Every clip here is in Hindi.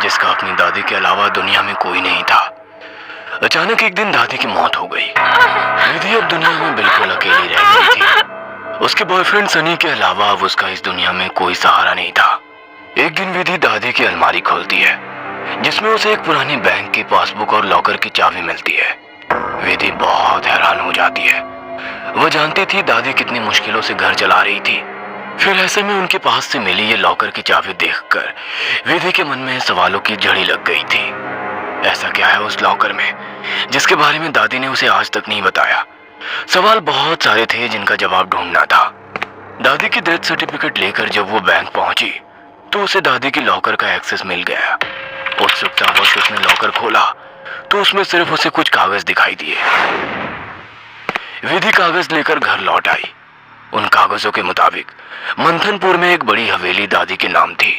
जिसका अपनी दादी के अलावा दुनिया में कोई नहीं था। अचानक एक दिन दादी की मौत हो गई। विधि अब दुनिया में बिल्कुल अकेली रह गई थी। उसके बॉयफ्रेंड सनी के अलावा अब उसका इस दुनिया में कोई सहारा नहीं था। एक दिन विधि दादी की अलमारी खोलती है, जिसमें उसे एक पुरानी बैंक की पासबुक और लॉकर की चाबी मिलती है। विधि बहुत हैरान हो जाती है। वो जानती थी दादी कितनी मुश्किलों से घर चला रही थी। फिर ऐसे में उनके पास से मिली ये लॉकर की चाबी देखकर विधि के मन में सवालों की झड़ी लग गई थी। ऐसा क्या है उस लॉकर में जिसके बारे में दादी ने उसे आज तक नहीं बताया? सवाल बहुत सारे थे जिनका जवाब ढूंढना था। दादी की डेथ सर्टिफिकेट लेकर जब वो बैंक पहुंची तो उसे दादी की लॉकर का एक्सेस मिल गया। उत्सुकतावश उसने लॉकर खोला तो उसमें सिर्फ उसे कुछ कागज दिखाई दिए। विधि कागज लेकर घर लौट आई। उन कागजों के मुताबिक मंथनपुर में एक बड़ी हवेली दादी के नाम थी।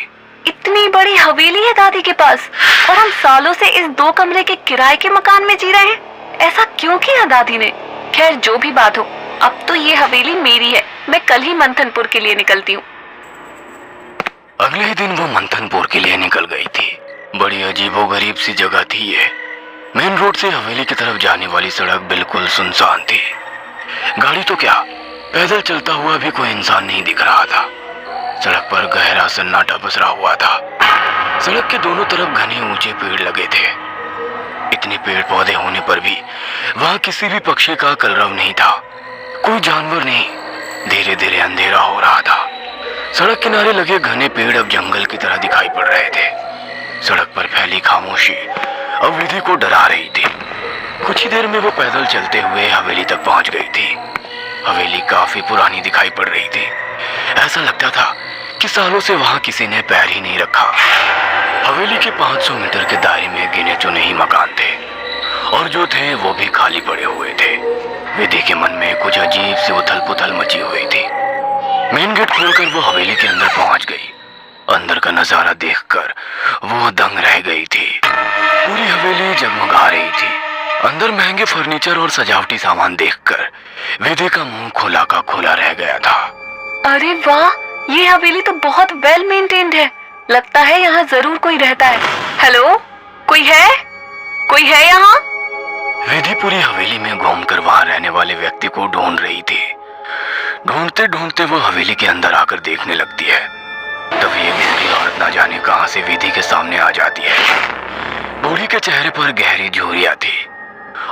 इतनी बड़ी हवेली है दादी के पास और हम सालों से इस 2 कमरे के किराए के मकान में जी रहे हैं। ऐसा क्यों किया दादी ने? खैर जो भी बात हो, अब तो ये हवेली मेरी है। मैं कल ही मंथनपुर के लिए निकलती हूँ। अगले ही दिन वो मंथनपुर के लिए निकल गई थी। बड़ी अजीबोगरीब सी जगह थी ये। मेन रोड से हवेली की तरफ जाने वाली सड़क बिल्कुल सुनसान थी। गाड़ी तो क्या, पैदल चलता हुआ भी कोई इंसान नहीं दिख रहा था। सड़क पर गहरा सन्नाटा पसरा हुआ था। सड़क के दोनों तरफ घने ऊंचे पेड़ लगे थे। इतने पेड़ पौधे होने पर भी वहां किसी भी पक्षी का कलरव नहीं था। कोई जानवर नहीं। धीरे धीरे अंधेरा हो रहा था। सड़क किनारे लगे घने पेड़ अब जंगल की तरह दिखाई पड़ रहे थे। सड़क पर फैली खामोशी अब विधि को डरा रही थी। कुछ ही देर में वो पैदल चलते हुए हवेली तक पहुंच गई थी। हवेली काफी पुरानी दिखाई पड़ रही थी। ऐसा लगता था कि सालों से वहां किसी ने पैर ही नहीं रखा। हवेली के 500 मीटर के दायरे में गिने चुने ही मकान थे और जो थे वो भी खाली पड़े हुए थे। विधि के मन में कुछ अजीब सी उथल पुथल मची हुई थी। मेन गेट खोलकर वो हवेली के अंदर पहुंच गई। अंदर का नजारा देखकर वो दंग रह गई थी। पूरी हवेली जगमगा रही थी। अंदर महंगे फर्नीचर और सजावटी सामान देखकर विधि का मुंह खोला का खोला रह गया था। अरे वाह, ये हवेली तो बहुत वेल मेंटेन्ड है। लगता है यहाँ जरूर कोई रहता है। हेलो, कोई है? कोई है यहाँ? विधि पूरी हवेली में घूमकर वहां रहने वाले व्यक्ति को ढूंढ रही थी। ढूंढते ढूंढते वो हवेली के अंदर आकर देखने लगती है। तभी एक बूढ़ी औरत ना जाने कहां से विधि के सामने आ जाती है। बूढ़ी के चेहरे पर गहरी झुर्रियां थी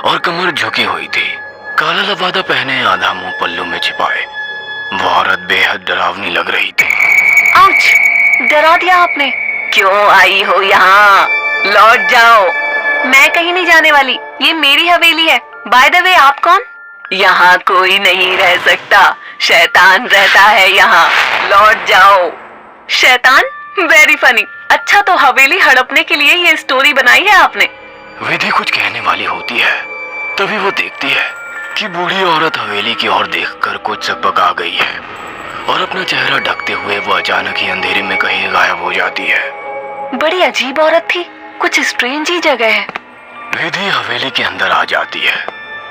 और कमर झुकी हुई थी। काला लबादा पहने, आधा मुंह पल्लू में छिपाए वो औरत बेहद डरावनी लग रही थी। आउच! डरा दिया आपने। क्यों आई हो यहाँ? लौट जाओ। मैं कहीं नहीं जाने वाली। ये मेरी हवेली है। बाय द वे, आप कौन? यहाँ कोई नहीं रह सकता। शैतान रहता है यहाँ। लौट जाओ। शैतान? Very funny. अच्छा, तो हवेली हड़पने के लिए ये स्टोरी बनाई है आपने? विधि कुछ कहने वाली होती है, तभी वो देखती है कि बूढ़ी औरत हवेली की ओर देखकर कुछ सकपक आ गई है और अपना चेहरा ढकते हुए वो अचानक ही अंधेरे में कहीं गायब हो जाती है। बड़ी अजीब औरत थी। कुछ स्ट्रेंज ही जगह है। विधि हवेली के अंदर आ जाती है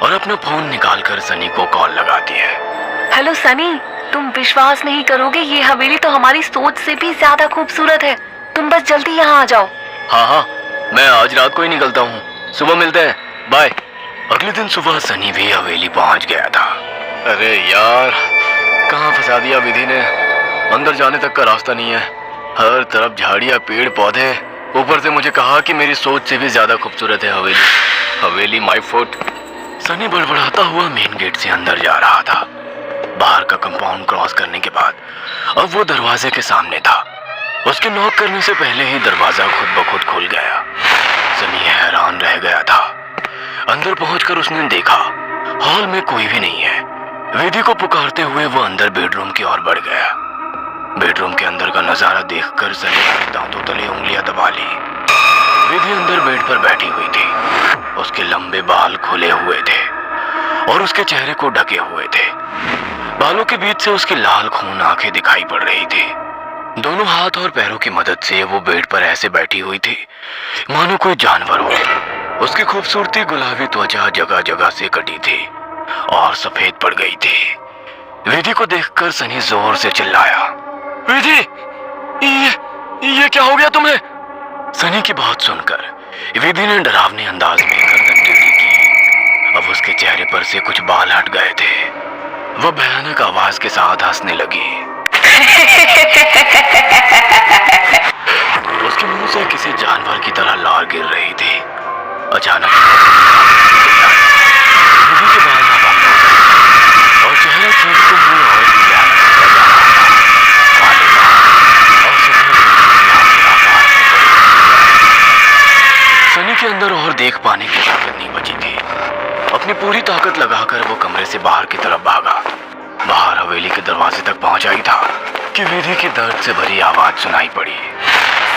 और अपना फोन निकालकर सनी को कॉल लगाती है। हेलो सनी, तुम विश्वास नहीं करोगे, ये हवेली तो हमारी सोच से भी ज्यादा खूबसूरत है। तुम बस जल्दी यहाँ आ जाओ। हाँ, मैं आज रात को ही निकलता हूँ। सुबह मिलते हैं, बाय। अगले दिन सुबह सनी भी हवेली पहुँच गया था। अरे यार, कहाँ फंसा दिया विधि ने। अंदर जाने तक का रास्ता नहीं है। हर तरफ झाड़ियाँ, पेड़ पौधे। ऊपर से मुझे कहा कि मेरी सोच से भी ज्यादा खूबसूरत है हवेली माय फुट। सनी बड़बड़ाता हुआ मेन गेट से अंदर जा रहा था। बाहर का कंपाउंड क्रॉस करने के बाद अब वो दरवाजे के सामने था। उसके नॉक करने से पहले ही दरवाजा खुद ब खुद खुल गया। सनी हैरान रह गया था। अंदर पहुंचकर उसने देखा हॉल में कोई भी नहीं है। विधि को पुकारते हुए वो अंदर बेडरूम की ओर बढ़ गया। बेडरूम के अंदर का नजारा देखकर सनी ने दांतों तले उंगलियां दबा ली। विधि अंदर बेड पर बैठी हुई थी। उसके लंबे बाल खुले हुए थे और उसके चेहरे को ढके हुए थे। बालों के बीच से उसकी लाल खून आंखें दिखाई पड़ रही थी। दोनों हाथ और पैरों की मदद से वो बेड पर ऐसे बैठी हुई थी मानो कोई जानवर हो। उसकी खूबसूरती गुलाबी त्वचा जगह जगह से कटी थी और सफेद पड़ गई थी। विधि को देखकर सनी जोर से चिल्लाया, विधि, ये क्या हो गया तुम्हें? सनी की बात सुनकर विधि ने डरावने अंदाज में गर्दन टेढ़ी की। अब उसके चेहरे पर से कुछ बाल हट गए थे। वह भयानक आवाज के साथ हंसने लगी। उसके मुंह से किसी जानवर की तरह लार गिर रही थी। अचानक विधि के बाल हवा में उड़ गए और चेहरा चीखते हुए और भी भयानक होता जा रहा था। काले बाल और सफेद आंखें आकाश में बड़ी। सनी के अंदर और देख पाने की ताकत नहीं बची थी। अपनी पूरी ताकत लगाकर वो कमरे से बाहर की तरफ भागा। बाहर हवेली के दरवाजे तक पहुंचा ही था कि विधि की दर्द से भरी आवाज सुनाई पड़ी।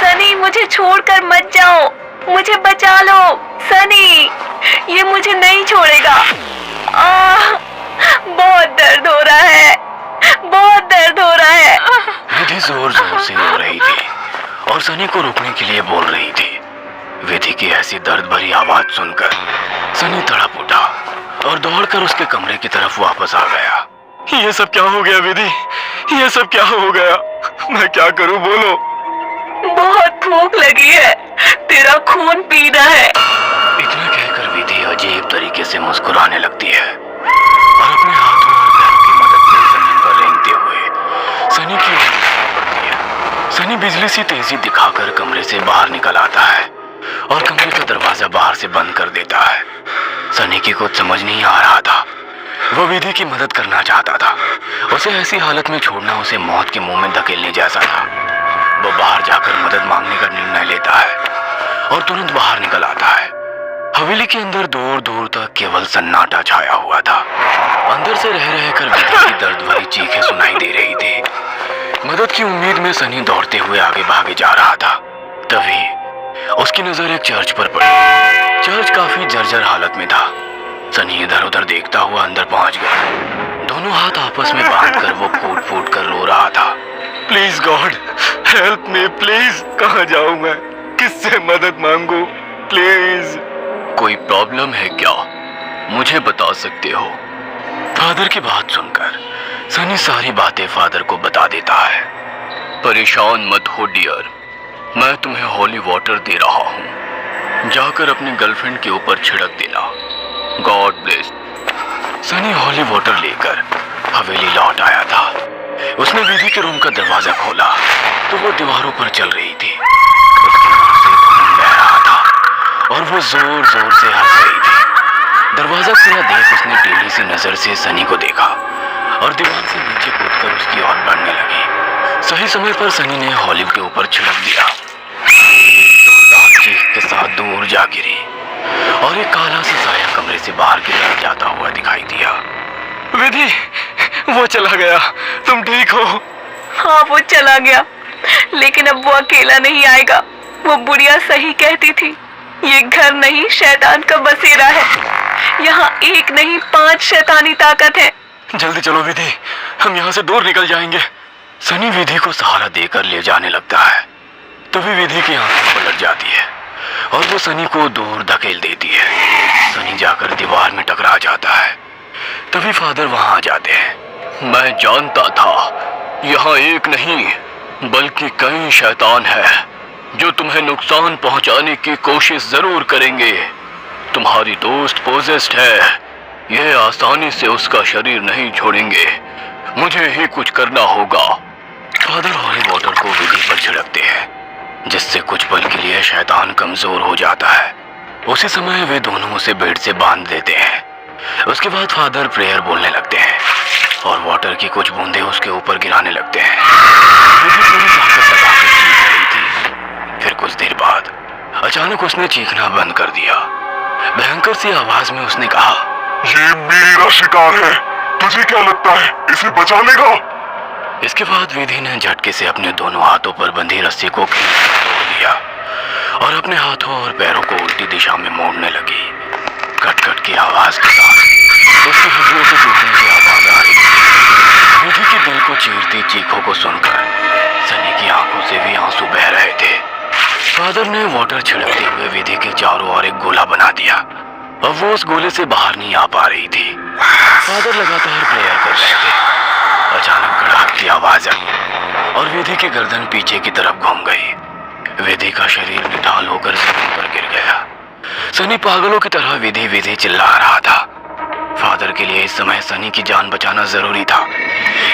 सनी, मुझे छोड़कर मत जाओ, मुझे बचा लो। सनी, ये मुझे नहीं छोड़ेगा। बहुत दर्द हो रहा है, बहुत दर्द हो रहा है। विधि जोर जोर से रो रही थी और सनी को रुकने के लिए बोल रही थी। विधि की ऐसी दर्द भरी आवाज सुनकर सनी तड़प उठा और दौड़कर उसके कमरे की तरफ वापस आ गया। ये सब क्या हो गया विधि? ये सब क्या हो गया? मैं क्या करूं, बोलो। बहुत भूख लगी है, तेरा खून पीना है। इतना कहकर विधि अजीब तरीके से मुस्कुराने लगती है और अपने हाथों और पैरों की मदद से जमीन पर रेंगते हुए सनी की ओर बढ़ती है। सनी बिजली सी तेजी दिखाकर कमरे से बाहर निकल आता है और कमरे का दरवाजा बाहर से बंद कर देता है। सनी की कुछ समझ नहीं आ रहा था। वो विधि की मदद करना चाहता था। उसे ऐसी हालत में छोड़ना उसे मौत के मुंह में धकेलने जैसा था। वो बाहर जाकर मदद मांगने का निर्णय लेता है और तुरंत बाहर निकल आता है। हवेली के अंदर दूर दूर तक केवल सन्नाटा छाया हुआ था। अंदर से रह रहकर विधि की दर्द भरी चीखें सुनाई दे रही थी। मदद की उम्मीद में सनी दौड़ते हुए आगे भागे जा रहा था। तभी उसकी नजर एक चर्च पर पड़ी। चर्च काफी जर्जर हालत में था। सनी इधर उधर देखता हुआ अंदर पहुंच गया। दोनों हाथ आपस में बांधकर वो फूट फूट कर रो रहा था। Please God help me, please. कहाँ जाऊं मैं? किससे मदद मांगू? प्लीज। कोई प्रॉब्लम है क्या? मुझे बता सकते हो? फादर की बात सुनकर सनी सारी बातें फादर को बता देता है। परेशान मत हो डियर, मैं तुम्हें हॉली वाटर दे रहा हूँ। जाकर अपनी गर्लफ्रेंड के ऊपर छिड़क देना। God bless. Sunny holy water लेकर हवेली लौट आया था। उसने विधि के रूम का दरवाजा खोला तो वो दीवारों पर चल रही थी। उसके मुंह से खून बह रहा था और वो जोर जोर से हंस रही थी। दरवाजा खुला देख उसने टेढ़ी सी नजर से सनी को देखा और दीवार से नीचे कूदकर उसकी ओर बढ़ने लगी। सही समय पर सनी ने हॉली के ऊपर छिड़क दिया। एक जोरदार चीख के साथ दूर जा गिरी और एक काला सा साया कमरे से बाहर की तरफ जाता हुआ दिखाई दिया। विधि, वो चला गया। तुम ठीक हो? हाँ, वो चला गया, लेकिन अब वो अकेला नहीं आएगा। वो बुढ़िया सही कहती थी, ये घर नहीं शैतान का बसेरा है। यहाँ एक नहीं 5 शैतानी ताकत है। जल्दी चलो विधि, हम यहाँ से दूर निकल जाएंगे। सनी विधि को सहारा देकर ले जाने लगता है। तभी विधि की आंखें पलट जाती है और वो सनी को दूर धकेल देती है। सनी जाकर दीवार में टकरा जाता है। तभी फादर वहां आ जाते हैं। मैं जानता था यहाँ एक नहीं बल्कि कई शैतान है जो तुम्हें नुकसान पहुंचाने की कोशिश जरूर करेंगे। तुम्हारी दोस्त पोजेस्ड है, यह आसानी से उसका शरीर नहीं छोड़ेंगे। मुझे ही कुछ करना होगा। फादर हॉली वाटर को विधि पर छिड़कते हैं जिससे कुछ पल के लिए शैतान कमजोर हो जाता है। उसी समय वे दोनों उसे बेड से बांध देते हैं। उसके बाद फादर प्रेयर बोलने लगते हैं और वाटर की कुछ बूंदें उसके ऊपर गिराने लगते हैं। विधि पूरी ताकत लगाकर चीख रही थी। फिर कुछ देर बाद अचानक उसने चीखना बंद कर दिया। भयंकर सी आवाज में उसने कहा, ये मेरा शिकार है, तुझे क्या लगता है इसे बचा लेगा? इसके बाद विधि ने झटके से अपने दोनों हाथों पर बंधी रस्सी को खींचकर तोड़ दिया और अपने हाथों और पैरों को उल्टी दिशा में मोड़ने लगी। कट कट की आवाज के साथ उसकी हड्डियों से टूटने की आवाज आ रही थी। विधि के दिल को चीरती चीखों को सुनकर सनी की आंखों से भी आंसू बह रहे थे। फादर ने वाटर छिड़कते हुए विधि के चारों ओर एक गोला बना दिया। अब वो उस गोले से बाहर नहीं आ पा रही थी। फादर लगातार प्रेयर कर रहे थे। अचानक कड़ाक की आवाज आई और विधि की गर्दन पीछे की तरफ घूम गई। विधि का शरीर निढाल होकर जमीन पर गिर गया। सनी पागलों की तरह विधि विधि चिल्ला रहा था। फादर के लिए इस समय सनी की जान बचाना जरूरी था,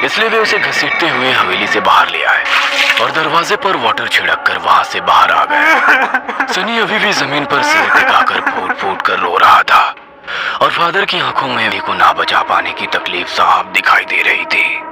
इसलिए वे उसे घसीटते हुए हवेली से बाहर ले आए और दरवाजे पर वाटर छिड़क कर वहां से बाहर आ गए। सनी अभी भी जमीन पर सिर टिकाकर फूट फूट कर रो रहा था और फादर की आंखों में भी को ना बचा पाने की तकलीफ साफ दिखाई दे रही थी।